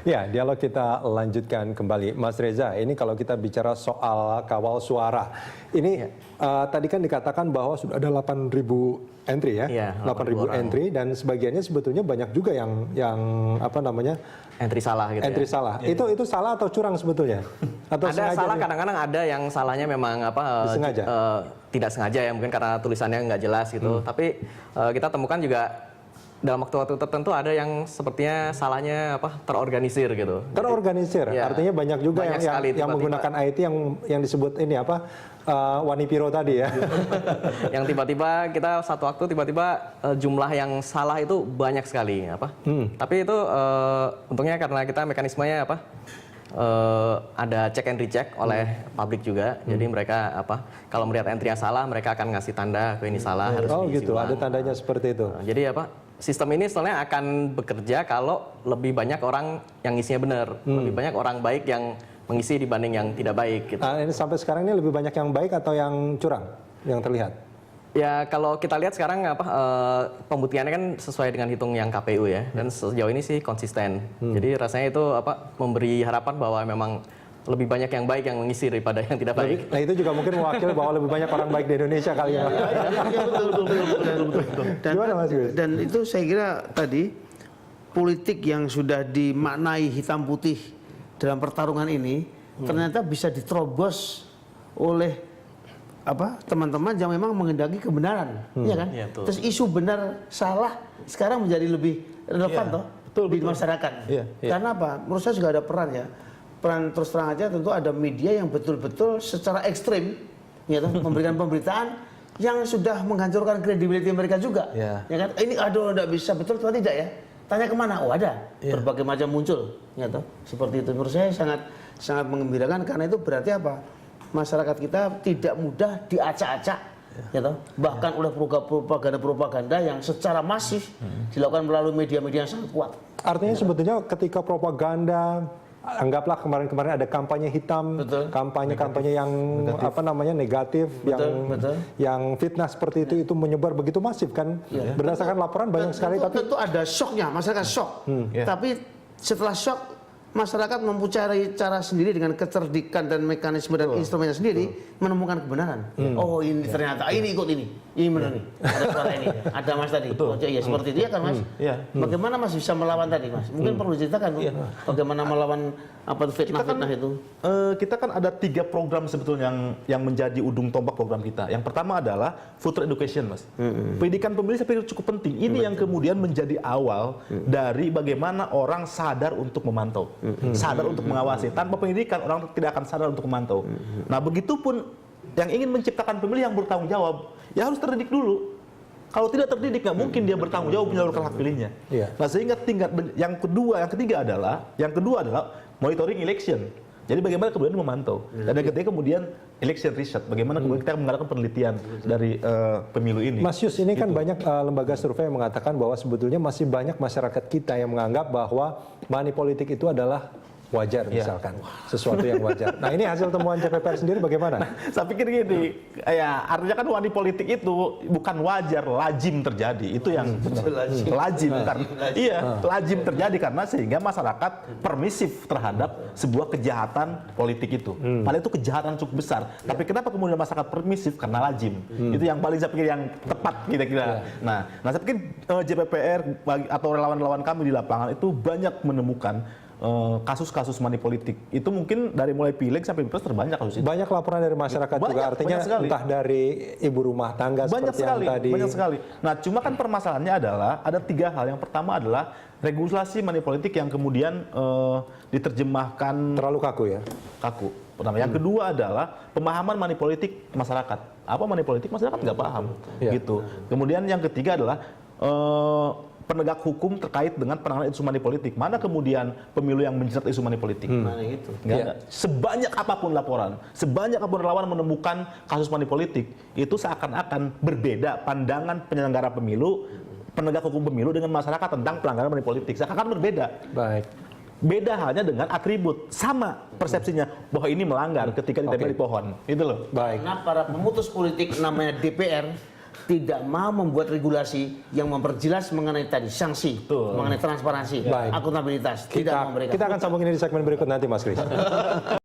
Ya, dialog kita lanjutkan kembali. Mas Reza, ini kalau kita bicara soal kawal suara, ini tadi kan dikatakan bahwa sudah ada 8.000 entry ya, Iya, 8.000 entry, dan sebagiannya sebetulnya banyak juga yang apa namanya entry salah gitu. Entry salah. Itu salah atau curang sebetulnya? Atau ada salah, kadang-kadang ada yang salahnya memang disengaja? Tidak sengaja ya, mungkin karena tulisannya nggak jelas gitu. Tapi kita temukan juga dalam waktu-waktu tertentu ada yang sepertinya salahnya terorganisir gitu. Terorganisir, Ya, artinya banyak juga yang menggunakan IT yang disebut ini Wanipiro tadi ya. Yang tiba-tiba kita satu waktu tiba-tiba jumlah yang salah itu banyak sekali Tapi itu untungnya karena kita mekanismenya ada check and recheck oleh publik juga. Jadi mereka kalau melihat entry yang salah mereka akan ngasih tanda ini salah, harus diisi gitu, ulang. ada tandanya seperti itu. Jadi sistem ini sebenarnya akan bekerja kalau lebih banyak orang yang isinya benar, lebih banyak orang baik yang mengisi dibanding yang tidak baik gitu. Ini sampai sekarang ini lebih banyak yang baik atau yang curang yang terlihat? Ya kalau kita lihat sekarang pembuktiannya kan sesuai dengan hitung yang KPU ya, dan sejauh ini sih konsisten. Jadi rasanya itu memberi harapan bahwa memang lebih banyak yang baik yang mengisi daripada yang tidak baik. Nah itu juga mungkin mewakili bahwa lebih banyak orang baik di Indonesia kali ya. Iya betul. Dan itu saya kira tadi politik yang sudah dimaknai hitam putih dalam pertarungan ini ternyata bisa diterobos oleh teman-teman yang memang menghendaki kebenaran, ya kan? Ya, terus isu benar salah sekarang menjadi lebih relevan di masyarakat. Karena apa? Menurut saya juga ada peran ya. Peran terus terang aja tentu ada media yang betul-betul secara ekstrim memberikan pemberitaan yang sudah menghancurkan kredibilitas mereka juga. Ya kan? Ini tidak bisa betul atau tidak ya? Tanya kemana? Oh ada. Berbagai macam muncul. Seperti itu. Menurut saya sangat mengembirakan karena itu berarti apa? Masyarakat kita tidak mudah diacak-acak. Bahkan oleh propaganda-propaganda yang secara masif dilakukan melalui media-media yang sangat kuat. Artinya sebetulnya ketika propaganda, anggaplah kemarin-kemarin ada kampanye hitam, kampanye yang negatif, yang fitnah seperti itu menyebar begitu masif kan, berdasarkan laporan banyak sekali. Tapi tentu ada shocknya, masyarakat shock. Tapi setelah shock, masyarakat mencari cara sendiri dengan kecerdikan dan mekanisme dan instrumennya sendiri menemukan kebenaran. Oh ini ternyata ini ikut ini benar nih. Ada suara ini, ada Mas tadi. Oh iya seperti itu ya kan Mas. Bagaimana Mas bisa melawan tadi Mas? Mungkin perlu diceritakan bagaimana melawan fitnah itu. Kita kan ada 3 program sebetulnya yang menjadi udung tombak program kita. Yang pertama adalah voter education Mas. Pendidikan pemilih saya pikir cukup penting. Ini yang kemudian menjadi awal dari bagaimana orang sadar untuk memantau. Sadar untuk mengawasi. Tanpa pendidikan orang tidak akan sadar untuk memantau. Nah begitupun yang ingin menciptakan pemilih yang bertanggung jawab, ya harus terdidik dulu. Kalau tidak terdidik nggak mungkin dia bertanggung jawab menyalurkan hak pilihnya. Nah sehingga tingkat yang ketiga adalah monitoring election. Jadi bagaimana kemudian memantau. Dan yang ketiga kemudian election research. Bagaimana kemudian kita mengadakan penelitian dari pemilu ini. Mas Yus, ini kan banyak lembaga survei yang mengatakan bahwa sebetulnya masih banyak masyarakat kita yang menganggap bahwa money politik itu adalah wajar misalkan, sesuatu yang wajar. Nah ini hasil temuan CPPR sendiri bagaimana? Saya pikir gini, ya artinya kan money politik itu bukan wajar, lazim terjadi. Itu yang lazim, lazim terjadi karena sehingga masyarakat permisif terhadap sebuah kejahatan politik itu. Padahal itu kejahatan cukup besar. Tapi kenapa kemudian masyarakat permisif? Karena lazim. Itu yang paling saya pikir yang tepat kira-kira. Nah saya pikir JPPR atau relawan-relawan kami di lapangan itu banyak menemukan kasus-kasus money politik. Itu mungkin dari mulai pileg sampai pilpres terbanyak kasus itu. Banyak laporan dari masyarakat juga, artinya entah dari ibu rumah tangga seperti yang tadi. Banyak sekali. Nah cuma kan permasalahannya adalah ada 3 hal. Yang pertama adalah regulasi money politik yang kemudian diterjemahkan terlalu kaku ya? Kaku. Pertama. Yang kedua adalah pemahaman money politik masyarakat. Apa money politik? Masyarakat nggak paham. Gitu. Kemudian yang ketiga adalah penegak hukum terkait dengan penanganan isu money politik. Mana kemudian pemilu yang menjerat isu money politik? Mana itu? Sebanyak apapun laporan, sebanyak apapun relawan menemukan kasus money politik, itu seakan-akan berbeda pandangan penyelenggara pemilu, penegak hukum pemilu dengan masyarakat tentang pelanggaran money politik. Seakan-akan berbeda. Baik. Beda halnya dengan atribut, sama persepsinya bahwa ini melanggar ketika ditempel di pohon. Itu loh. Baik. Karena para pemutus politik namanya DPR tidak mau membuat regulasi yang memperjelas mengenai tadi sanksi, mengenai transparansi, akuntabilitas. Tidak mau mereka. Kita akan sambung ini di segmen berikut nanti, Mas Kris.